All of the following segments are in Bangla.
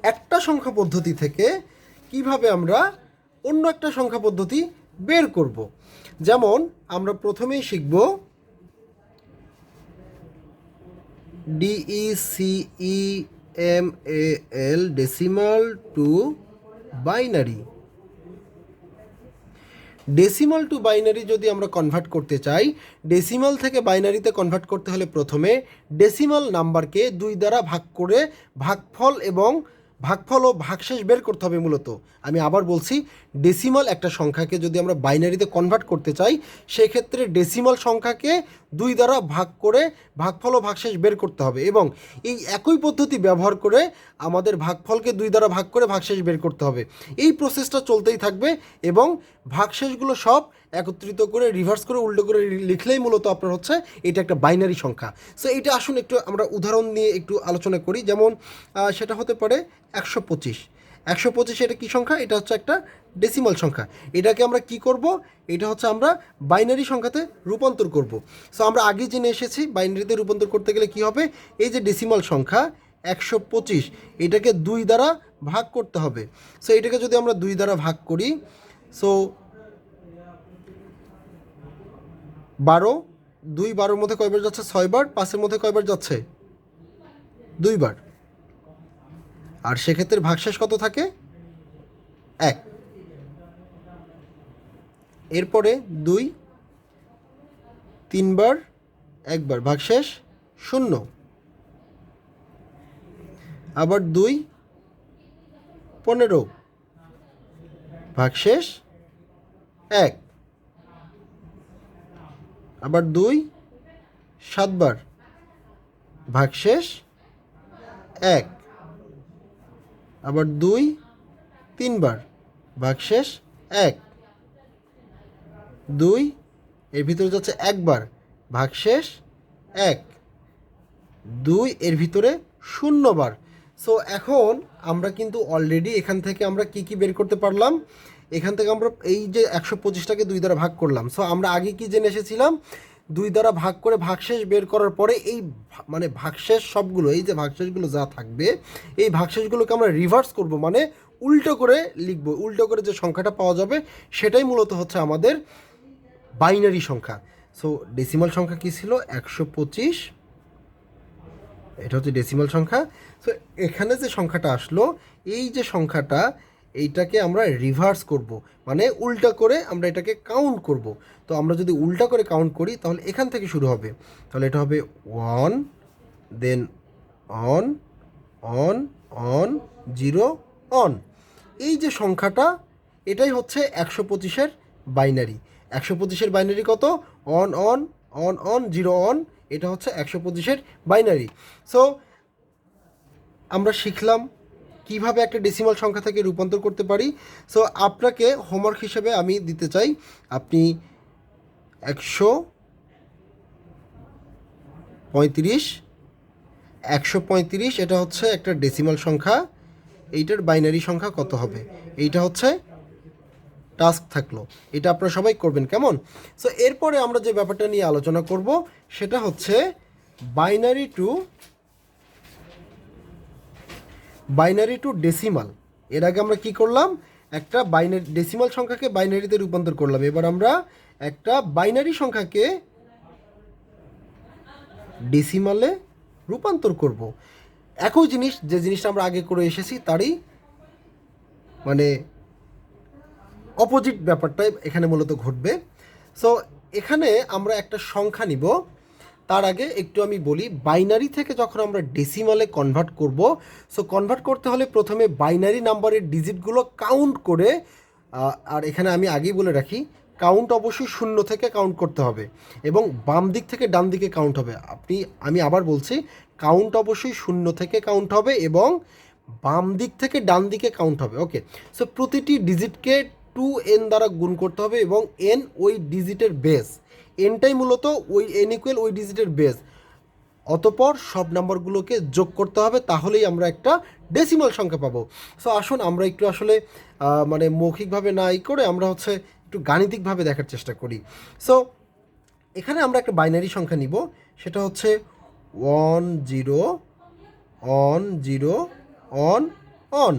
একটা সংখ্যা পদ্ধতি থেকে কিভাবে আমরা অন্য একটা সংখ্যা পদ্ধতি বের করব। যেমন আমরা প্রথমেই শিখব DECIMAL decimal two binary. Decimal two binary যদি আমরা কনভার্ট করতে চাই, ডেসিমাল থেকে বাইনারিতে কনভার্ট করতে হলে প্রথমে ডেসিমাল নাম্বারকে 2 দ্বারা ভাগ করে ভাগফল ও ভাগশেষ বের করতে হবে। মূলত আমি আবার বলছি, ডেসিমাল একটা সংখ্যাকে যদি আমরা বাইনারিতে কনভার্ট করতে চাই, সেক্ষেত্রে ডেসিমাল সংখ্যাকে 2 দ্বারা ভাগ করে ভাগফল ও ভাগশেষ বের করতে হবে, এবং এই একই পদ্ধতি ব্যবহার করে আমাদের ভাগফলকে 2 দ্বারা ভাগ করে ভাগশেষ বের করতে হবে। এই প্রসেসটা চলতেই থাকবে, এবং ভাগশেষগুলো সব একত্রিত করে রিভার্স করে উল্টো করে লিখলেই মূলত আপনার হচ্ছে এটা একটা বাইনারি সংখ্যা। সো এটা আসুন একটু আমরা উদাহরণ নিয়ে একটু আলোচনা করি। যেমন সেটা হতে পারে 125। 125 এটা কী সংখ্যা? এটা হচ্ছে একটা ডেসিমাল সংখ্যা। এটাকে আমরা কি করব? এটা হচ্ছে আমরা বাইনারি সংখ্যাতে রূপান্তর করব। সো আমরা আগে জেনে এসেছি বাইনারিতে রূপান্তর করতে গেলে কি হবে, এই যে ডেসিমাল সংখ্যা 125, এটাকে 2 দ্বারা ভাগ করতে হবে। সো এটাকে যদি আমরা 2 দ্বারা ভাগ করি, সো 12, 2 12-র মধ্যে কয়বার যাচ্ছে? 6 বার। 5-এর মধ্যে কয়বার যাচ্ছে? 2 বার। আর সেক্ষেত্রে ভাগশেষ কত থাকে? 1। এরপরে 2 3 বার, 1 বার, ভাগশেষ 0। আবার 2 15, ভাগশেষ 1। আবার 2 7 বার, ভাগশেষ 1। আবার 2 3 বার, ভাগশেষ 1। 2 এর ভিতরে যাচ্ছে 1 বার, ভাগশেষ 1। 2 এর ভিতরে 0 বার। সো এখন আমরা কিন্তু অলরেডি এখান থেকে আমরা কি বের করতে পারলাম? এখান থেকে আমরা এই যে 125টাকে 2 দ্বারা ভাগ করলাম। সো আমরা আগে কি জেনে এসেছিলাম? 2 দ্বারা ভাগ করে ভাগশেষ বের করার পরে এই মানে ভাগশেষ সবগুলো, এই যে ভাগশেষগুলো যা থাকবে, এই ভাগশেষগুলোকে আমরা রিভার্স করব, মানে উল্টো করে লিখব। উল্টো করে যে সংখ্যাটা পাওয়া যাবে সেটাই মূলত হচ্ছে আমাদের বাইনারি সংখ্যা। সো ডেসিমাল সংখ্যা কি ছিল? 125। এটা হচ্ছে ডেসিমাল সংখ্যা। সো এখানে যে সংখ্যাটা আসলো, এই যে সংখ্যাটা, এইটাকে আমরা রিভার্স করব, মানে উল্টা করে আমরা এটাকে কাউন্ট করব। তো আমরা যদি উল্টা করে কাউন্ট করি তাহলে এখান থেকে শুরু হবে। তাহলে এটা হবে 1, দেন অন অন অন 0 অন। এই যে সংখ্যাটা, এটাই হচ্ছে 125-এর বাইনারি। 125-এর বাইনারি কত? On on on on 0 on. এটা হচ্ছে 125-এর বাইনারি। সো আমরা শিখলাম কিভাবে একটা ডেসিমাল সংখ্যা থেকে রূপান্তর করতে পারি। সো আপনাকে হোমওয়ার্ক হিসেবে আমি দিতে চাই, আপনি 135 এটা হচ্ছে একটা ডেসিমাল সংখ্যা, এইটার বাইনারি সংখ্যা কত হবে? এইটা হচ্ছে টাস্ক থাকলো, এটা আপনারা সবাই করবেন, কেমন? সো এরপরে আমরা যে ব্যাপারটা নিয়ে আলোচনা করব সেটা হচ্ছে বাইনারি টু ডেসিমাল। এর আগে আমরা কি করলাম? একটা বাইনারি ডেসিমাল সংখ্যাকে বাইনারিতে রূপান্তর করলাম। এবার আমরা একটা বাইনারি সংখ্যাকে ডেসিমালে রূপান্তর করব। একই জিনিস, যে জিনিসটা আমরা আগে করে এসেছি তারই মানে অপোজিট ব্যাপারটাই এখানে মূলত ঘটবে। সো এখানে আমরা একটা সংখ্যা নিব। তার আগে একটু আমি বলি, বাইনারি থেকে যখন আমরা ডেসিমালে কনভার্ট করব, সো কনভার্ট করতে হলে প্রথমে বাইনারি নাম্বারের ডিজিটগুলো কাউন্ট করে, আর এখানে আমি আগেই বলে রাখি, কাউন্ট অবশ্যই 0 থেকে কাউন্ট করতে হবে, এবং বাম দিক থেকে ডান দিকে কাউন্ট হবে। আমি আবার বলছি, কাউন্ট অবশ্যই 0 থেকে কাউন্ট হবে এবং বাম দিক থেকে ডান দিকে কাউন্ট হবে। ওকে, সো প্রতিটি ডিজিটকে 2n দ্বারা গুণ করতে হবে, এবং n ওই ডিজিটের বেস। এনটাই মূলত ওই n ইকুয়াল ওই ডিজিটের বেস। অতপর সব নাম্বারগুলোকে যোগ করতে হবে, তাহলেই আমরা একটা ডেসিমাল সংখ্যা পাবো। সো আসুন আমরা একটু আসলে মানে মৌখিকভাবে না করে আমরা হচ্ছে একটু গাণিতিকভাবে দেখার চেষ্টা করি। সো এখানে আমরা একটা বাইনারি সংখ্যা নিব, সেটা হচ্ছে 1 0 অন 0 অন অন।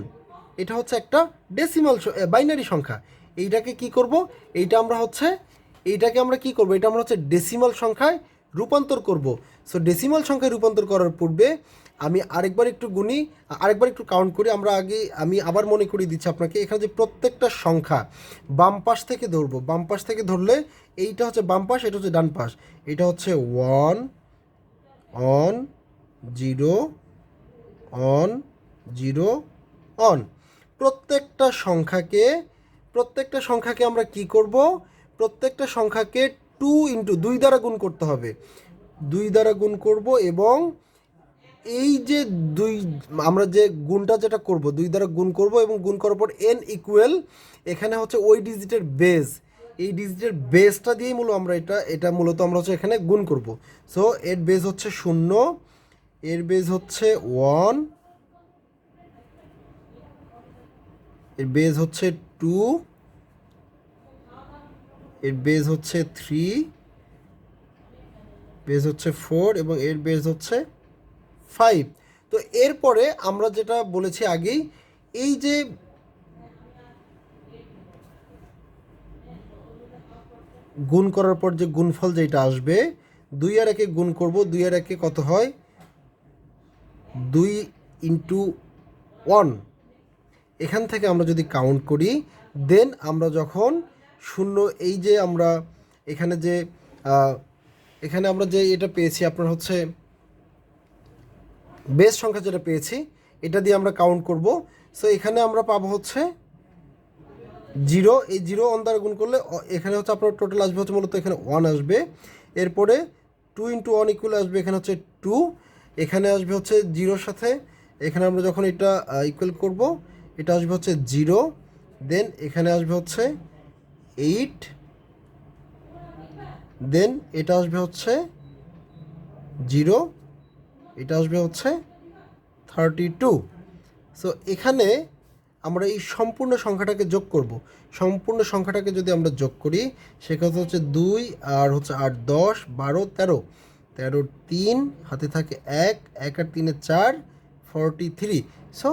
এটা হচ্ছে একটা ডেসিমাল বাইনারি সংখ্যা। এইটাকে কি করব, এইটাকে আমরা কি করব, এটা আমরা হচ্ছে ডেসিমাল সংখ্যায় রূপান্তর করব। সো ডেসিমাল সংখ্যায় রূপান্তর করার পূর্বে আমি আরেকবার একটু গুনি, আরেকবার একটু কাউন্ট করি। আমি আবার মনে করিয়ে দিচ্ছি আপনাকে, এখানে যে প্রত্যেকটা সংখ্যা বাম পাশ থেকে ধরবো, বাম পাশ থেকে ধরলে এইটা হচ্ছে বাম পাশ, এটা হচ্ছে ডান পাশ। এটা হচ্ছে 1 অন 0 অন 0 অন। প্রত্যেকটা সংখ্যাকে আমরা কি করব, প্রত্যেকটা সংখ্যাকে 2 দ্বারা গুণ করতে হবে, 2 দ্বারা গুণ করব। এবং এই যে আমরা যে গুণটা যেটা করব, 2 দ্বারা গুণ করব এবং গুণ করার পর n ইকুয়াল, এখানে হচ্ছে ওই ডিজিটের বেস, এই ডিজিটের বেসটা দিয়েই এটা মূলত আমরা হচ্ছে এখানে গুণ করব। সো এর বেস হচ্ছে 0, এর বেস হচ্ছে 1, এর বেস হচ্ছে 2, এর বেস হচ্ছে 3, বেস হচ্ছে 4 এবং এর বেস হচ্ছে 5। তো এরপরে আমরা যেটা বলেছি আগেই, এই যে গুণ করার পর যে গুণফল যেটা আসবে, 2 আর 1 গুণ করব, 2 আর 1 কত হয়, 2 ইন্টু 1। এখান থেকে আমরা যদি কাউন্ট করি, দেন আমরা যখন শূন্য, এই যে আমরা এখানে আমরা যে এটা পেয়েছি আপনার হচ্ছে বেস সংখ্যা যেটা পেয়েছি, এটা দিয়ে আমরা কাউন্ট করব। সো এখানে আমরা পাবো হচ্ছে 0, এই 0 অন দ্বারা গুণ করলে এখানে হচ্ছে আপনার টোটাল আসবে হচ্ছে মূলত এখানে 1 আসবে। এরপরে 2 ইন্টু 1 ইকুয়াল আসবে এখানে হচ্ছে 2, এখানে আসবে হচ্ছে 0-র সাথে, এখানে আমরা যখন এটা ইকুয়াল করব, এটা আসবে হচ্ছে 0, দেন এখানে আসবে হচ্ছে 8, দেন এটা আসবে হচ্ছে 0, এটা আসবে হচ্ছে 32। সো এখানে আমরা এই সম্পূর্ণ সংখ্যাটাকে যোগ করব। সম্পূর্ণ সংখ্যাটাকে যদি আমরা যোগ করি, সেক্ষেত্রে হচ্ছে 2 আর হচ্ছে 8 10 12 13, 13 3 হাতে থাকে 1 1 আর 3 4, 43। সো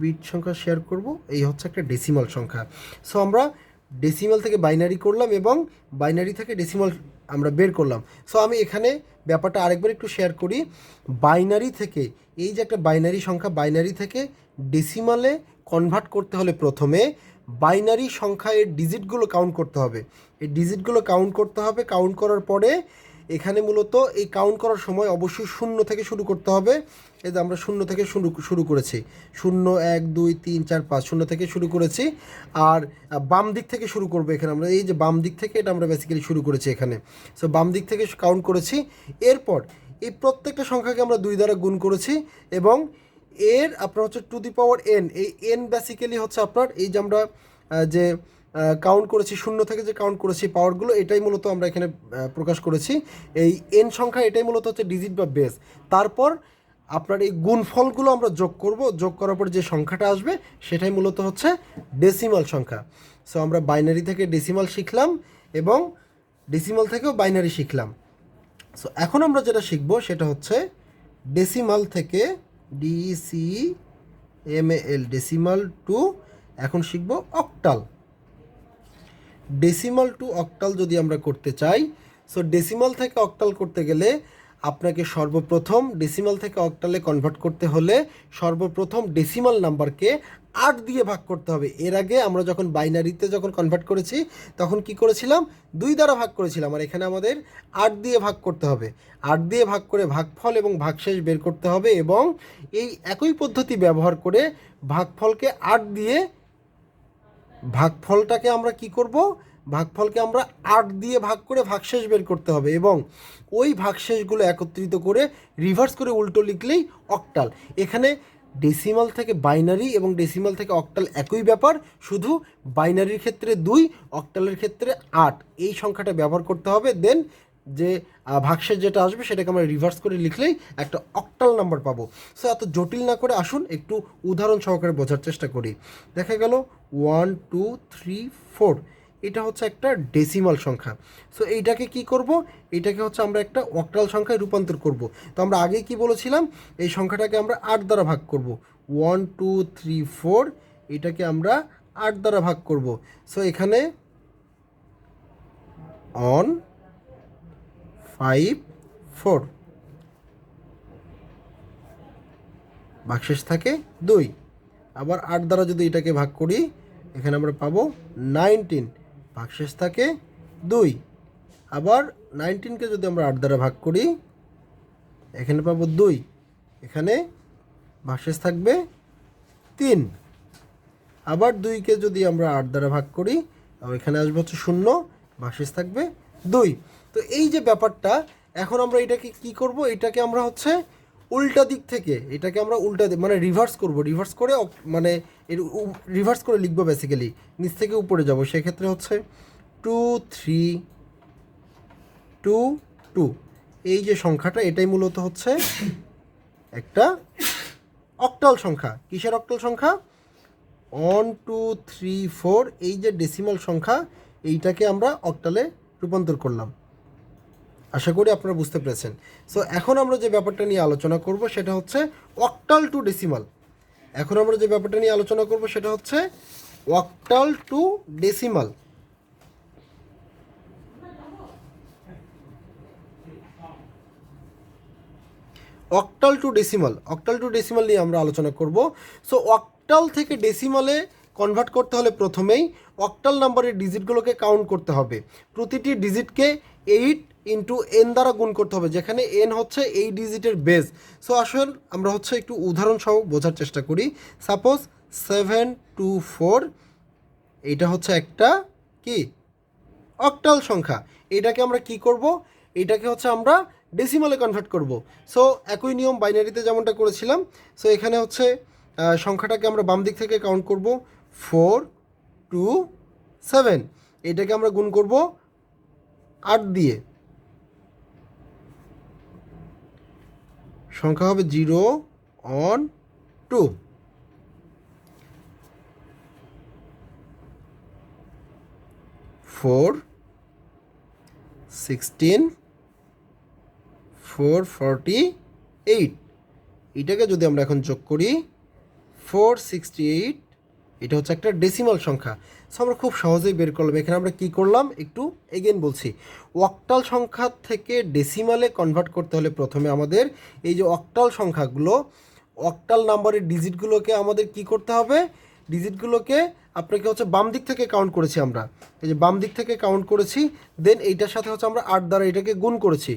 বিট সংখ্যা শেয়ার করব, এই হচ্ছে একটা ডেসিমাল সংখ্যা। সো আমরা ডেসিমাল থেকে বাইনারি করলাম এবং বাইনারি থেকে ডেসিমাল আমরা বের করলাম। সো আমি এখানে ব্যাপারটা আরেকবার একটু শেয়ার করি। বাইনারি থেকে, এই যে একটা বাইনারি সংখ্যা, বাইনারি থেকে ডেসিমালে কনভার্ট করতে হলে প্রথমে বাইনারি সংখ্যা এর ডিজিটগুলো কাউন্ট করতে হবে, এই ডিজিটগুলো কাউন্ট করতে হবে। কাউন্ট করার পরে এখানে মূলত এই কাউন্ট করার সময় অবশ্যই 0 থেকে শুরু করতে হবে। এই যে আমরা 0 থেকে শুরু করেছি, 0 1 2 3 4 5, 0 থেকে শুরু করেছি। আর বাম দিক থেকে শুরু করবো, এখানে আমরা এই যে বাম দিক থেকে এটা আমরা বেসিক্যালি শুরু করেছি এখানে। সো বাম দিক থেকে কাউন্ট করেছি। এরপর এই প্রত্যেকটা সংখ্যাকে আমরা 2 দ্বারা গুণ করেছি এবং এর আপনার হচ্ছে টু দি পাওয়ার n, এই n বেসিক্যালি হচ্ছে আপনার এই যে আমরা যে কাউন্ট করেছি 0 থেকে যে কাউন্ট করেছি পাওয়ারগুলো, এটাই মূলত আমরা এখানে প্রকাশ করেছি। এই n সংখ্যা এটাই মূলত হচ্ছে ডিজিট বা বেস। তারপর আপনার এই গুণফলগুলো আমরা যোগ করব, যোগ করার পর যে সংখ্যাটা আসবে সেটাই মূলত হচ্ছে ডেসিমাল সংখ্যা। সো আমরা বাইনারি থেকে ডেসিমাল শিখলাম এবং ডেসিমাল থেকেও বাইনারি শিখলাম। সো এখন আমরা যেটা শিখবো সেটা হচ্ছে ডেসিমাল থেকে DECIMAL, ডেসিমাল টু এখন শিখব অক্টাল। ডেসিমাল টু অক্টাল যদি আমরা করতে চাই, সো ডেসিমাল থেকে অক্টাল করতে গেলে আপনাকে সর্বপ্রথম ডেসিমাল থেকে অক্টালে কনভার্ট করতে হলে সর্বপ্রথম ডেসিমাল নাম্বারকে 8 দিয়ে ভাগ করতে হবে। এর আগে আমরা যখন বাইনারিতে কনভার্ট করেছি তখন কি করেছিলাম, 2 দ্বারা ভাগ করেছিলাম, আর এখানে আমাদের 8 দিয়ে ভাগ করতে হবে। 8 দিয়ে ভাগ করে ভাগফল এবং ভাগশেষ বের করতে হবে এবং এই একই পদ্ধতি ব্যবহার করে ভাগফলকে 8 দিয়ে, ভাগফলটাকে আমরা কি করব, ভাগফলকে আমরা 8 দিয়ে ভাগ করে ভাগশেষ বের করতে হবে এবং ওই ভাগশেষগুলো একত্রিত করে রিভার্স করে উল্টো লিখলেই অক্টাল। এখানে ডেসিমাল থেকে বাইনারি এবং ডেসিমাল থেকে অক্টাল একই ব্যাপার, শুধু বাইনারির ক্ষেত্রে 2, অক্টালের ক্ষেত্রে 8, এই সংখ্যাটা ব্যবহার করতে হবে। দেন যে ভাগশেষ যেটা আসবে সেটাকে আমরা রিভার্স করে লিখলেই একটা অক্টাল নাম্বার পাবো। সো এত জটিল না করে আসুন একটু উদাহরণ সহকারে বোঝার চেষ্টা করি। দেখা গেল 1 2 3 4, এটা হচ্ছে একটা ডেসিমাল সংখ্যা। সো এইটাকে কি করব, এইটাকে হচ্ছে আমরা একটা অক্টাল সংখ্যায় রূপান্তর করব। তো আমরা আগে কি বলেছিলাম, এই সংখ্যাটাকে আমরা 8 দ্বারা ভাগ করব। 1 2 3 4 এটাকে আমরা 8 দ্বারা ভাগ করব। সো এখানে 1 5 4 ভাগশেষ থাকে 2। আবার 8 দ্বারা যদি এটাকে ভাগ করি এখানে আমরা পাবো 19, ভাগশেষ থাকে 2। আবার 19কে যদি আমরা 8 দ্বারা ভাগ করি এখানে পাবো 2, এখানে ভাগশেষ থাকবে 3। আবার 2কে যদি আমরা 8 দ্বারা ভাগ করি এখানে আসবে হচ্ছে 0, ভাগশেষ থাকবে 2। তো এই যে ব্যাপারটা, এখন আমরা এটাকে কি করব, এটাকে আমরা হচ্ছে উল্টা দিক থেকে, এটাকে আমরা উল্টা মানে রিভার্স করব, রিভার্স করে মানে রিভার্স করে লিখবো বেসিক্যালি, নিচ থেকে উপরে যাব। সেক্ষেত্রে হচ্ছে 2 3 2 2 এই যে সংখ্যাটা, এটাই মূলত হচ্ছে একটা অক্টাল সংখ্যা। কিসের অক্টাল সংখ্যা? 1 2 3 4 এই যে ডেসিমাল সংখ্যা, এইটাকে আমরা অক্টালে রূপান্তর করলাম। আশা করি আপনারা বুঝতে পেরেছেন। সো এখন আমরা যে ব্যাপারটা নিয়ে আলোচনা করব সেটা হচ্ছে অক্টাল টু ডেসিমাল। এখন আমরা যে ব্যাপারটা নিয়ে আলোচনা করব সেটা হচ্ছে octal two decimal. Octal two decimal নিয়ে আমরা আলোচনা করব। সো অক্টাল থেকে ডেসিমালে কনভার্ট করতে হলে প্রথমেই অক্টাল নাম্বারের ডিজিটগুলোকে কাউন্ট করতে হবে। প্রতিটি ডিজিটকে 8 ইন্টু n দ্বারা গুণ করতে হবে, যেখানে n হচ্ছে এই ডিজিটের বেস। সো আসলে আমরা হচ্ছে একটু উদাহরণ সহ বোঝার চেষ্টা করি। সাপোজ 724 এইটা হচ্ছে একটা কি অক্টাল সংখ্যা। এটাকে আমরা কি করব, এটাকে হচ্ছে আমরা ডেসিমালে কনভার্ট করব। সো একই নিয়ম বাইনারিতে যেমনটা করেছিলাম। সো এখানে হচ্ছে সংখ্যাটাকে আমরা বাম দিক থেকে কাউন্ট করব 4 2 7, এটাকে আমরা গুণ করব 8 দিয়ে, সংখ্যা হবে 0 1 2। 4 16 448, এটাকে যদি আমরা এখন যোগ করি 468, এটা হচ্ছে একটা ডেসিমাল সংখ্যা। সো আমরা খুব সহজেই বের করলাম। এখানে আমরা কি করলাম একটু এগেন বলছি, অক্টাল সংখ্যা থেকে ডেসিমালে কনভার্ট করতে হলে প্রথমে আমাদের এই যে অক্টাল সংখ্যাগুলো, অক্টাল নাম্বারের ডিজিটগুলোকে আমাদের কি করতে হবে, ডিজিটগুলোকে আপনাকে হচ্ছে বাম দিক থেকে কাউন্ট করেছি আমরা, এই যে বাম দিক থেকে কাউন্ট করেছি, দেন এইটার সাথে হচ্ছে আমরা 8 দ্বারা এটাকে গুণ করেছি।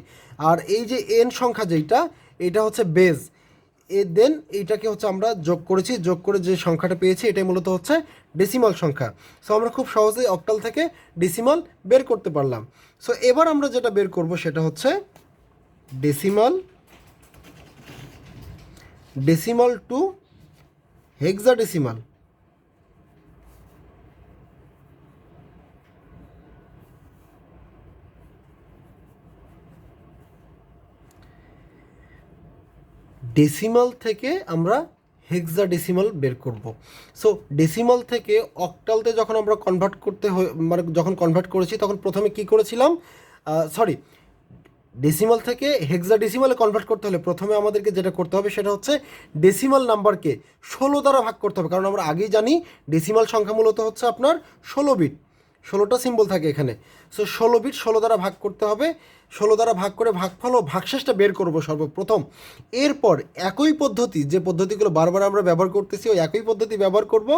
আর এই যে এন সংখ্যা যেইটা, এটা হচ্ছে বেজ, দেন এইটাকে হচ্ছে আমরা যোগ করেছি, যোগ করে যে সংখ্যাটা পেয়েছি এটাই মূলত হচ্ছে ডেসিমাল সংখ্যা। সো আমরা খুব সহজেই অক্টাল থেকে ডেসিমাল বের করতে পারলাম। সো এবার আমরা যেটা বের করব সেটা হচ্ছে ডেসিমাল টু হেক্সাডেসিমাল। ডেসিমাল থেকে আমরা হেক্সাডেসিমাল বের করব। সো ডেসিমাল থেকে অক্টালতে যখন আমরা কনভার্ট করতে মানে যখন কনভার্ট করেছি তখন প্রথমে কি করেছিলাম, ডেসিমাল থেকে হেক্সাডেসিমালে কনভার্ট করতে হলে প্রথমে আমাদেরকে যেটা করতে হবে সেটা হচ্ছে ডেসিমাল নাম্বারকে 16 দ্বারা ভাগ করতে হবে। কারণ আমরা আগেই জানি ডেসিমাল সংখ্যা মূলত হচ্ছে আপনার 16 বিট, 16টা সিম্বল থাকে এখানে। সো 16 বিট 16 দ্বারা ভাগ করতে হবে, 16 দ্বারা ভাগ করে ভাগফল ও ভাগশেষটা বের করব সর্বপ্রথম। এরপর একই পদ্ধতি, যে পদ্ধতিগুলো বারবার আমরা ব্যবহার করতেছি ওই একই পদ্ধতি ব্যবহার করব,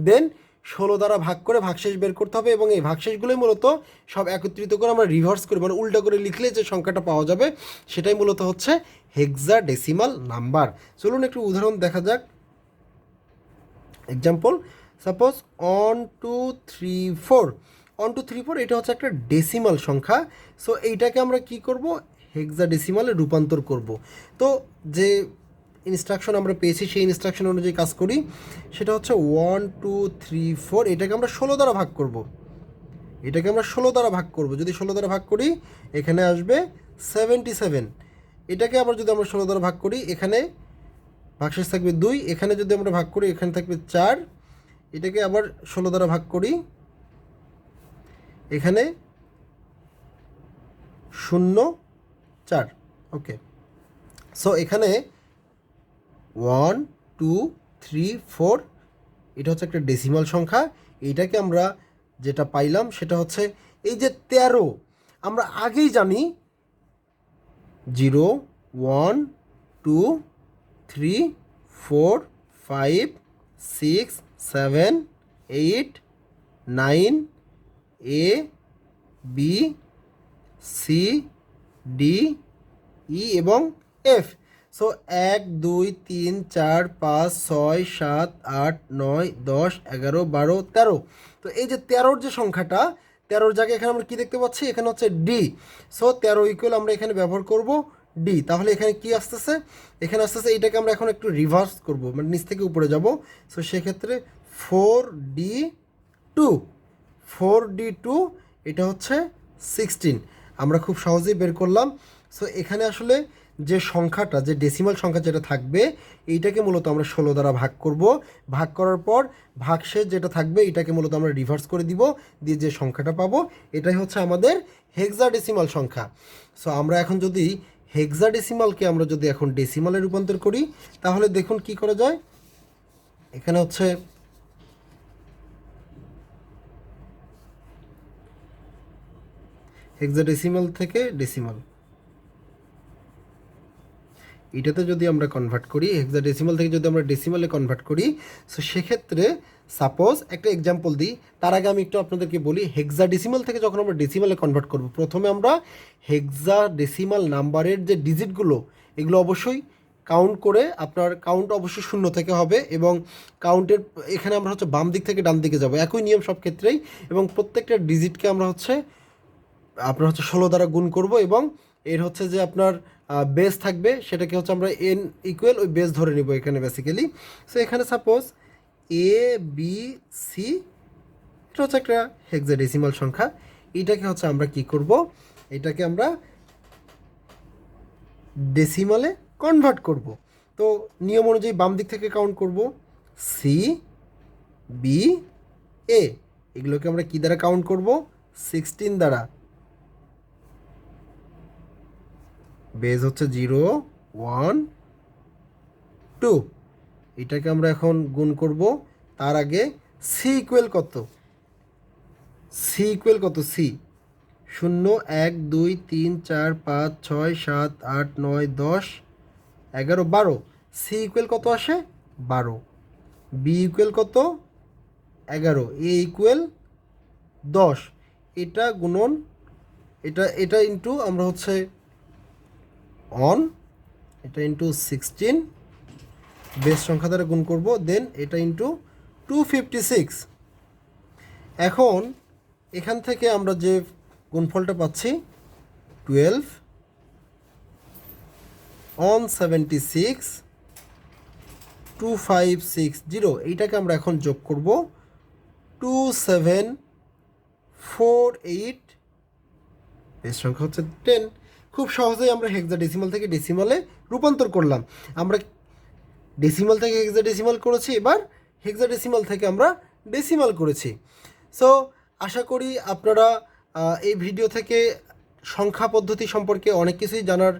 দেন 16 দ্বারা ভাগ করে ভাগশেষ বের করতে হবে, এবং এই ভাগশেষগুলোই মূলত সব একত্রিত করে আমরা রিভার্স করে মানে উল্টা করে লিখলে যে সংখ্যাটা পাওয়া যাবে সেটাই মূলত হচ্ছে হেক্সাডেসিমাল নাম্বার। চলুন একটু উদাহরণ দেখা যাক। এক্সাম্পল, সাপোজ 1 2 3 4, 1 2 3 4 এটা হচ্ছে একটা ডেসিমাল সংখ্যা। সো এইটাকে আমরা কি করব, হেক্সাডেসিমালে রূপান্তর করব। তো যে ইনস্ট্রাকশন আমরা পেয়েছি সেই ইনস্ট্রাকশন অনুযায়ী কাজ করি। সেটা হচ্ছে 1 2 3 4 এটাকে আমরা 16 দ্বারা ভাগ করব, এটাকে আমরা 16 দ্বারা ভাগ করব। যদি 16 দ্বারা ভাগ করি এখানে আসবে 77, এটাকে আবার যদি আমরা 16 দ্বারা ভাগ করি এখানে ভাগশেষ থাকবে 2, এখানে যদি আমরা ভাগ করি এখানে থাকবে 4, এটাকে আবার 16 দ্বারা ভাগ করি এখানে 0 4। ওকে, সো এখানে 1 2 3 4, এটা হচ্ছে একটা ডেসিমাল সংখ্যা। এইটাকে আমরা যেটা পাইলাম সেটা হচ্ছে এই যে 13, আমরা আগেই জানি 0 1 2 3 4 5 6 7 8 9 A B C D E এবং F। সো 1 2 3 4 5 6 7 8 9 10 11 12 13। তো এই যে 13-র যে সংখ্যাটা, 13-র জায়গায় এখানে আমরা কি দেখতে পাচ্ছি, এখানে হচ্ছে ডি। সো 13 ইকুয়াল আমরা এখানে ব্যবহার করব ডি। তাহলে এখানে কি আসতেছে, এখানে আসতেছে এইটাকে আমরা এখন একটু রিভার্স করব, মানে নিচ থেকে উপরে যাব। সো সেক্ষেত্রে 4D2, 4D2 এটা হচ্ছে 16। আমরা খুব সহজেই বের করলাম। সো এখানে আসলে যে সংখ্যাটা, যে ডেসিমাল সংখ্যা যেটা থাকবে, এইটাকে মূলত আমরা 16 দ্বারা ভাগ করব। ভাগ করার পর ভাগশেষ যেটা থাকবে এটাকে মূলত আমরা রিভার্স করে দিব, দিয়ে যে সংখ্যাটা পাবো এটাই হচ্ছে আমাদের হেক্সাডেসিমাল সংখ্যা। সো আমরা এখন যদি হেক্সাডেসিমালকে আমরা যদি এখন ডেসিমালে রূপান্তর করি, তাহলে দেখুন কি করা যায়। এখানে হচ্ছে হেক্সাডেসিমাল থেকে ডেসিমাল, এটাতে যদি আমরা কনভার্ট করি, হেক্সাডেসিমাল থেকে যদি আমরা ডেসিমালে কনভার্ট করি, সো সেক্ষেত্রে সাপোজ একটা এক্সাম্পল দিই। তার আগে আমি একটু আপনাদেরকে বলি, হেক্সাডেসিমাল থেকে যখন আমরা ডেসিমালে কনভার্ট করব, প্রথমে আমরা হেক্সাডেসিমাল নাম্বারের যে ডিজিটগুলো, এগুলো অবশ্যই কাউন্ট করে, আপনার কাউন্ট অবশ্যই 0 থেকে হবে এবং কাউন্টের এখানে আমরা হচ্ছে বাম দিক থেকে ডান দিকে যাব, একই নিয়ম সব ক্ষেত্রেই। এবং প্রত্যেকটা ডিজিটকে আমরা হচ্ছে 16 দ্বারা গুণ করব এবং এর হচ্ছে যে আপনার বেস থাকবে, সেটাকে হচ্ছে আমরা এন ইকুয়াল ওই বেস ধরে নিব এখানে বেসিক্যালি। সো এখানে সাপোজ এ বি সি, এটা হচ্ছে একটা হেক্সাডেসিমাল সংখ্যা। এইটাকে হচ্ছে আমরা কি করব, এটাকে আমরা ডেসিমালে কনভার্ট করব। তো নিয়ম অনুযায়ী বাম দিক থেকে কাউন্ট করব, সি বি এ, এগুলোকে আমরা কি দ্বারা কাউন্ট করব, 16 দ্বারা। বেজ হচ্ছে 0 1 2, এটাকে আমরা এখন গুণ করব। তার আগে সি ইকুয়াল কত, সি ইকুয়াল কত, সি 0 1 2 3 4 5 6 7 8 9 10 11 12, সি ইকুয়াল কত আসে 12, বি ইকুয়াল কত 11, এ ইকুয়াল 10। এটা গুণন, এটা ইন্টু আমরা হচ্ছে অন, এটা ইন্টু 16 বেস সংখ্যা দ্বারা গুণ করব, দেন এটা ইন্টু 256। এখন এখান থেকে আমরা যে গুণফলটা পাচ্ছি 12 on 76 2560, এইটাকে আমরা এখন যোগ করব 2748, বেস সংখ্যা হচ্ছে 10। খুব সহজেই আমরা হেক্সাডেসিমাল থেকে ডেসিমালে রূপান্তর করলাম। আমরা ডেসিমাল থেকে হেক্সাডেসিমাল করেছি, এবার হেক্সাডেসিমাল থেকে আমরা ডেসিমাল করেছি। সো আশা করি আপনারা এই ভিডিও থেকে সংখ্যা পদ্ধতি সম্পর্কে অনেক কিছুই জানার